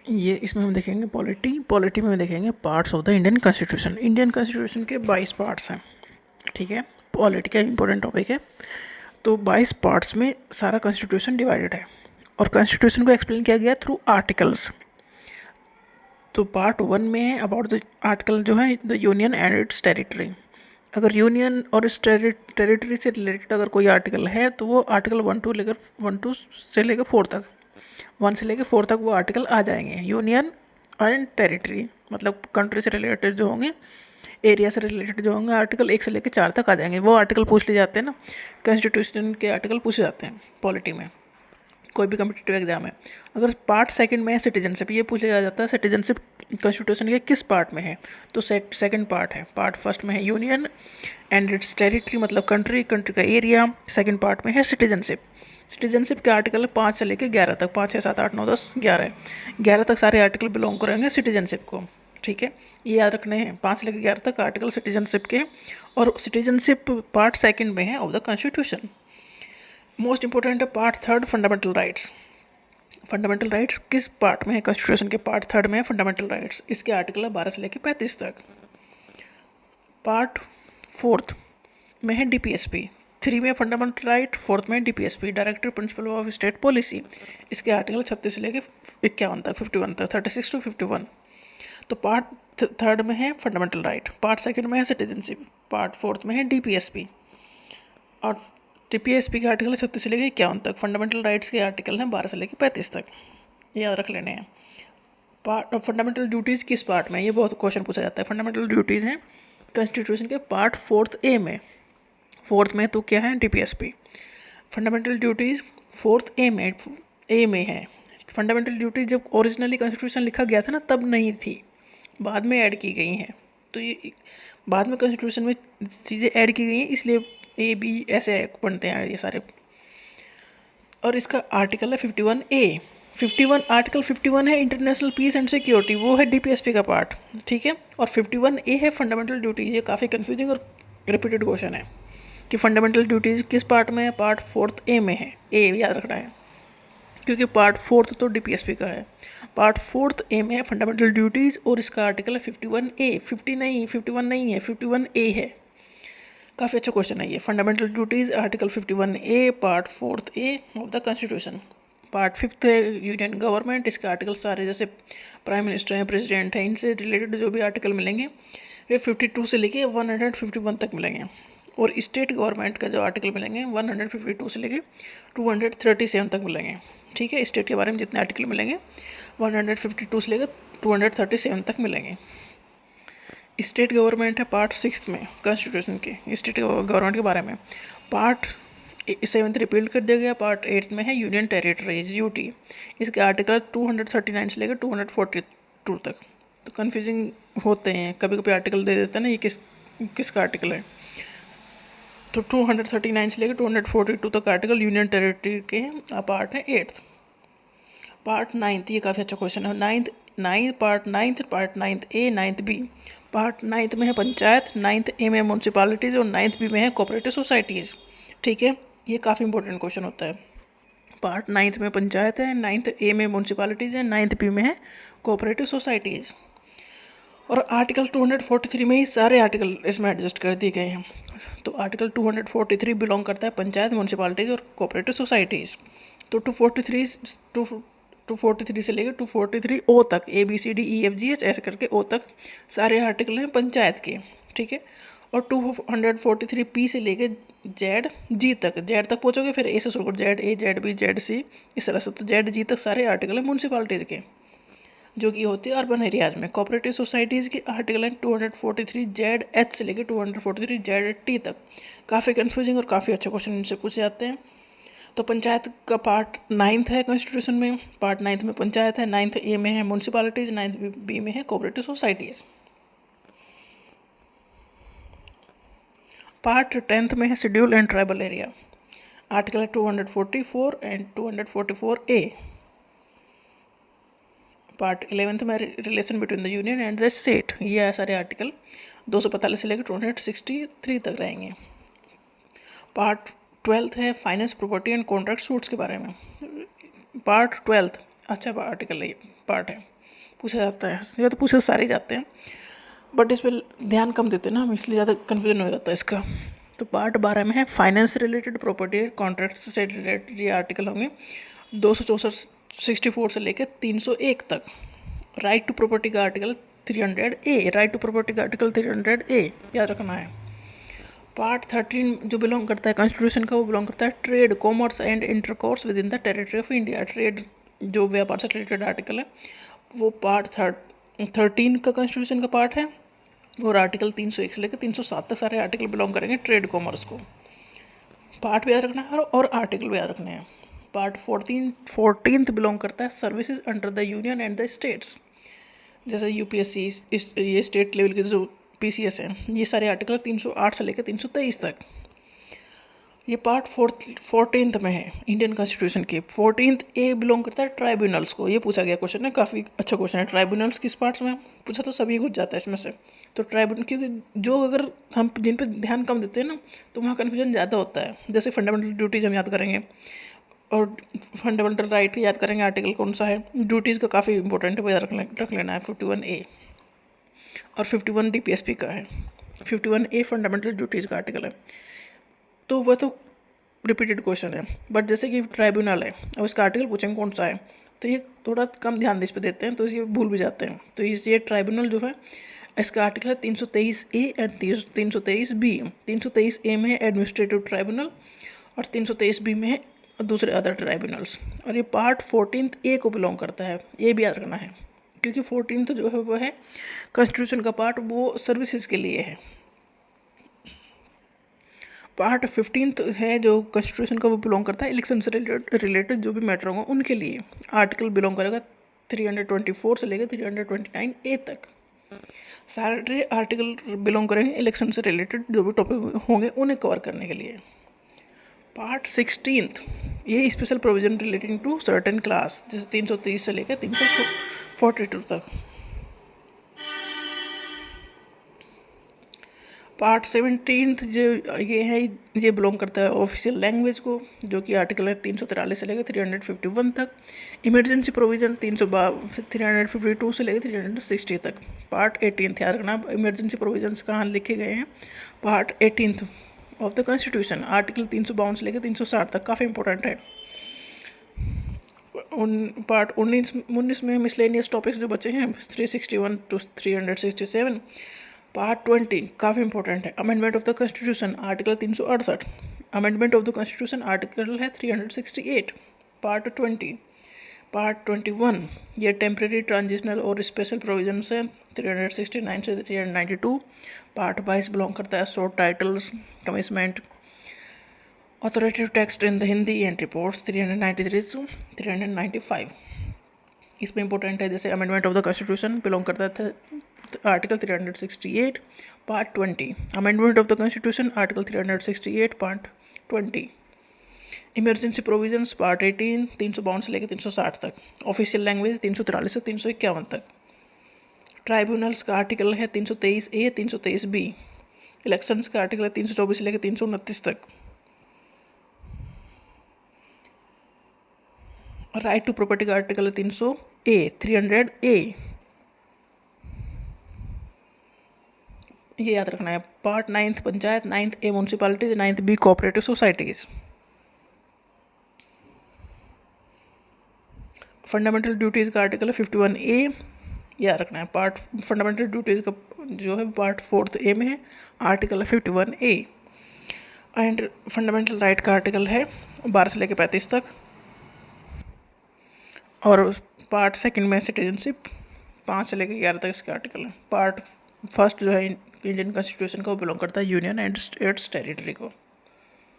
ये इसमें हम देखेंगे पॉलिटी में हम देखेंगे parts of the Indian constitution. Indian constitution के 22 पार्ट्स हैं, ठीक है। पॉलिटी का इंपॉर्टेंट टॉपिक है। तो 22 पार्ट्स में सारा कॉन्स्टिट्यूशन डिवाइडेड है और कॉन्स्टिट्यूशन को एक्सप्लेन किया गया थ्रू आर्टिकल्स। तो पार्ट 1 में है अबाउट द आर्टिकल जो है the union and it's territory. अगर यूनियन और इस टेरिटरी से रिलेटेड अगर कोई आर्टिकल है तो वो आर्टिकल 1 से लेकर 4 तक, 1 से लेकर 4 तक वो आर्टिकल आ जाएंगे। यूनियन एंड टेरिटरी मतलब कंट्री से रिलेटेड जो होंगे, एरिया से रिलेटेड जो होंगे, आर्टिकल 1 से लेकर 4 तक आ जाएंगे। वो आर्टिकल पूछ लिए जाते हैं ना, कॉन्स्टिट्यूशन के आर्टिकल पूछे जाते हैं पॉलिटी में, कोई भी कम्पिटिटिव एग्जाम है। अगर पार्ट सेकंड में है सिटीजनशिप, ये पूछ लिया जाता है सिटीजनशिप कॉन्स्टिट्यूशन के किस पार्ट में है, तो सेकंड पार्ट है। पार्ट फर्स्ट में है यूनियन एंड इट्स टेरिटरी मतलब कंट्री का एरिया। सेकंड पार्ट में है सिटीजनशिप। सिटीजनशिप के आर्टिकल 5 से लेकर 11 तक, 5 6 7 8 9 10 11, 11 तक सारे आर्टिकल बिलोंग करेंगे सिटीजनशिप को, ठीक है। ये याद रखने हैं, 5 से लेकर 11 तक आर्टिकल सिटीजनशिप के। और सिटीजनशिप पार्ट सेकंड में है of the constitution. Most important है part third fundamental rights. Fundamental rights किस पार्ट में है कॉन्स्टिट्यूशन के? पार्ट थर्ड में है फंडामेंटल राइट्स। इसके आर्टिकल है 12 से लेकर 35 तक। पार्ट फोर्थ में है डीपीएसपी। 3 में फंडामेंटल राइट, 4th में DPSP directive principle of state policy. इसके आर्टिकल 36 से लेकर 51 तक, 51 तक, 36 टू 51। तो पार्ट थर्ड में है फंडामेंटल राइट, पार्ट सेकंड में है सिटीजनशिप, पार्ट फोर्थ में है डीपीएसपी। और डीपीएसपी के आर्टिकल 36 से लेकर 51 तक। फंडामेंटल राइट्स के आर्टिकल हैं 12 से लेकर 35 तक, याद रख लेने हैं। पार्ट फंडामेंटल ड्यूटीज़ किस पार्ट में? ये बहुत क्वेश्चन पूछा जाता है। फंडामेंटल ड्यूटीज़ हैं कॉन्स्टिट्यूशन के पार्ट 4th ए में। 4th में तो क्या है? डीपीएसपी। फंडामेंटल ड्यूटीज़ 4th ए में है। फंडामेंटल ड्यूटीज जब ओरिजिनली कॉन्स्टिट्यूशन लिखा गया था ना, तब नहीं थी, बाद में ऐड की गई हैं। तो ये बाद में कॉन्स्टिट्यूशन में चीज़ें ऐड की गई हैं, इसलिए ए बी ऐसे बनते हैं ये सारे। और इसका आर्टिकल है 51A। 51 आर्टिकल 51 है इंटरनेशनल पीस एंड सिक्योरिटी, वो है डीपीएसपी का पार्ट, ठीक है। और 51A है फंडामेंटल ड्यूटीज़। ये काफ़ी कंफ्यूजिंग और रिपीटेड क्वेश्चन है कि फंडामेंटल ड्यूटीज़ किस पार्ट में है? पार्ट 4th ए में है। ए याद रखना है क्योंकि पार्ट 4th तो डीपीएसपी का है। पार्ट 4th ए में है फंडामेंटल ड्यूटीज़ और इसका आर्टिकल है 51A। 50 नहीं, 51 नहीं है, 51A है। काफ़ी अच्छा क्वेश्चन है ये। Fundamental duties article 51A part 4th A of the constitution. Part 5th है यूनियन गवर्नमेंट। इसके आर्टिकल सारे जैसे प्राइम मिनिस्टर हैं, प्रेसिडेंट हैं, इनसे रिलेटेड जो भी आर्टिकल मिलेंगे वे 52 से लेके 151 तक मिलेंगे। और स्टेट गवर्नमेंट का जो आर्टिकल मिलेंगे 152 से लेके 237 तक मिलेंगे, ठीक है। स्टेट के बारे में जितने आर्टिकल मिलेंगे 152 से लेकर 237 तक मिलेंगे। स्टेट गवर्नमेंट है पार्ट 6 में कॉन्स्टिट्यूशन के, स्टेट गवर्नमेंट के बारे में। पार्ट 7 रिपील कर दिया गया। पार्ट 8 में है यूनियन टेरिटरीज यूटी। इसके आर्टिकल 239 से लेकर 242 तक। तो कन्फ्यूजिंग होते हैं, कभी कभी आर्टिकल दे देते हैं ना, ये किसका आर्टिकल है। तो 239 से लेकर 242 तक आर्टिकल यूनियन टेरिटरी के पार्ट है 8th। पार्ट 9th, ये काफ़ी अच्छा क्वेश्चन है। पार्ट 9th ए, 9th बी। पार्ट 9th में है पंचायत, 9th ए में म्यूनसिपालिटीज़ और 9th बी में है कोऑपरेटिव सोसाइटीज़, ठीक है। ये काफ़ी इंपॉर्टेंट क्वेश्चन होता है। पार्ट 9th में पंचायत है, 9th ए में म्यूनसिपालिटीज़ है, 9th बी में है कोऑपरेटिव सोसाइटीज़। और आर्टिकल 243 में ही सारे आर्टिकल इसमें एडजस्ट कर दिए गए हैं। तो आर्टिकल 243 बिलोंग करता है पंचायत, म्यूनसिपालिटीज़ और कोऑपरेटिव सोसाइटीज़। तो 243 से लेकर 243 ओ तक, ABCDEFGH ऐसे करके ओ तक सारे आर्टिकल हैं पंचायत के, ठीक है। और 243 पी से लेकर जेड तक पहुँचोगे, फिर ए से शुरू कर ZA ZB ZC इस तरह से। तो ZG तक सारे आर्टिकल हैं म्यूनसिपालिटीज़ के, जो कि होती है अर्बन एरियाज़ में। कोऑपरेटिव सोसाइटीज़ के आर्टिकल हैं 243 ZH से लेकर 243 ZT तक। काफ़ी कन्फ्यूजिंग और काफ़ी अच्छे क्वेश्चन इनसे पूछे जाते हैं। तो पंचायत का पार्ट 9th है कॉन्स्टिट्यूशन में। पार्ट 9th में पंचायत है, 9th ए में है म्यूनसिपालिटीज़, 9th बी में है कोऑपरेटिव सोसाइटीज़। पार्ट 10th में है schedule and tribal area. Article है 244 एंड 244A। पार्ट 11th में relation between the union and the state. ये है सारे आर्टिकल 245 से लेकर 263 तक रहेंगे। पार्ट 12th है finance, property and contract suits के बारे में। पार्ट 12th अच्छा आर्टिकल है, ये पार्ट है। पूछा जाता है, या तो पूछे सारे ही जाते हैं, बट इस पर ध्यान कम देते हैं ना हम, इसलिए ज़्यादा कन्फ्यूजन हो जाता है इसका। तो पार्ट 12 में है फाइनेंस रिलेटेड, प्रॉपर्टी कॉन्ट्रैक्ट से रिलेटेड ये आर्टिकल होंगे 264 64 से लेकर 301 तक। राइट टू प्रॉपर्टी का article 300A, right to property का आर्टिकल 300A याद रखना है। पार्ट 13 जो बिलोंग करता है कॉन्स्टिट्यूशन का, वो बिलोंग करता है trade, commerce and intercourse with in the territory of India. Trade जो व्यापार से रिलेटेड आर्टिकल है वो पार्ट 13 का कॉन्स्टिट्यूशन का पार्ट है, और आर्टिकल 301 से लेकर 307 तक सारे आर्टिकल बिलोंग करेंगे ट्रेड कॉमर्स को। पार्ट भी याद रखना है और आर्टिकल भी याद रखने हैं। पार्ट 14 बिलोंग करता है services under the union and the states, जैसे यूपीएससी, ये स्टेट लेवल के जो पीसीएस हैं, ये सारे आर्टिकल 308 से लेकर 323 तक। ये पार्ट 14 में है इंडियन कॉन्स्टिट्यूशन के। 14A बिलोंग करता है ट्राइब्यूनल्स को। ये पूछा गया क्वेश्चन है, काफ़ी अच्छा क्वेश्चन है। ट्राइब्यूनल्स किस पार्ट्स में पूछा तो सभी कुछ जाता है इसमें से। तो ट्राइब्यूनल, क्योंकि जो अगर हम जिन पे ध्यान कम देते हैं ना, तो वहाँ कन्फ्यूजन ज़्यादा होता है। जैसे फंडामेंटल ड्यूटीज़ हम याद करेंगे और फंडामेंटल राइट याद करेंगे, आर्टिकल कौन सा है। ड्यूटीज़ का काफ़ी इंपॉर्टेंट है, वो याद रख लेना है 51A, और 51 DPSP का है। 51A फंडामेंटल ड्यूटीज़ का आर्टिकल है, तो वह तो रिपीटेड क्वेश्चन है। बट जैसे कि ट्राइब्यूनल है, अब इसका आर्टिकल पूछेंगे कौन सा है, तो ये थोड़ा कम ध्यान इस पर देते हैं, तो ये भूल भी जाते हैं। तो ये ट्राइब्यूनल जो है, इसका आर्टिकल है 323A एंड 323B। 323A में है एडमिनिस्ट्रेटिव ट्राइब्यूनल, और 323B में है दूसरे अदर ट्राइब्यूनल्स। और ये पार्ट 14A को बिलोंग करता है, ये भी याद रखना है, क्योंकि 14 जो है वो है कॉन्स्टिट्यूशन का पार्ट, वो सर्विसेज के लिए है। पार्ट 15 है जो कॉन्स्टिट्यूशन का, वो बिलोंग करता है इलेक्शन से रिलेटेड जो भी मैटर होगा उनके लिए। आर्टिकल बिलोंग करेगा 324 से लेकर 329A तक। सारे आर्टिकल बिलोंग करेंगे इलेक्शन से रिलेटेड जो भी टॉपिक होंगे उन्हें कवर करने के लिए। पार्ट 16 ये special provision relating to certain class, जैसे 330 से लेकर 342 तक। पार्ट 17 जो ये है, ये बिलोंग करता है ऑफिशियल लैंग्वेज को, जो कि आर्टिकल है 343 से लेकर 351 तक। इमरजेंसी प्रोविज़न 352 से लेकर 360 तक। पार्ट 18 याद रखना, इमरजेंसी प्रोविजंस कहाँ लिखे गए हैं। Part 18 of the constitution, article 352 से लेकर 360 तक, काफ़ी इंपॉर्टेंट है। पार्ट 19 में मिसलेनियस टॉपिक्स जो बचे हैं 361 टू 367। पार्ट 20 काफ़ी इंपॉर्टेंट है, amendment of the constitution, article 368। Amendment of the constitution article है 368। पार्ट 20। पार्ट 21 ये टेम्प्रेरी, ट्रांजिशनल और स्पेशल प्रोविजंस हैं 369 से 392। पार्ट 22 बिलोंग करता है short titles, commitment, authoritative text in the Hindi and reports 393 to 395। इसमें इंपॉर्टेंट है, जैसे amendment of the constitution belong करता था article 368। Part 20 amendment of the constitution, article 368 part 20। Emergency provisions part 18 352 से लेकर 360 तक। ऑफिशियल लैंग्वेज 343 से 351 तक। ट्राइब्यूनल्स का आर्टिकल है 323A 323B। इलेक्शंस का आर्टिकल है 324 से लेकर 329 तक। राइट टू प्रॉपर्टी का आर्टिकल है 300A। ये याद रखना है। Part 9 panchayat, 9A municipalities, 9B cooperative societies. Fundamental duties का आर्टिकल है 51A, याद रखना है। पार्ट फंडामेंटल ड्यूटीज़ का जो है पार्ट 4A में है, आर्टिकल है 51A। एंड फंडामेंटल राइट का आर्टिकल है 12 से लेकर 35 तक। और पार्ट 2 में सिटीजनशिप 5 से लेकर 11 तक इसका आर्टिकल है। पार्ट 1 जो है इंडियन कॉन्स्टिट्यूशन का, वो बिलोंग करता है यूनियन एंड स्टेट्स टेरिटरी को।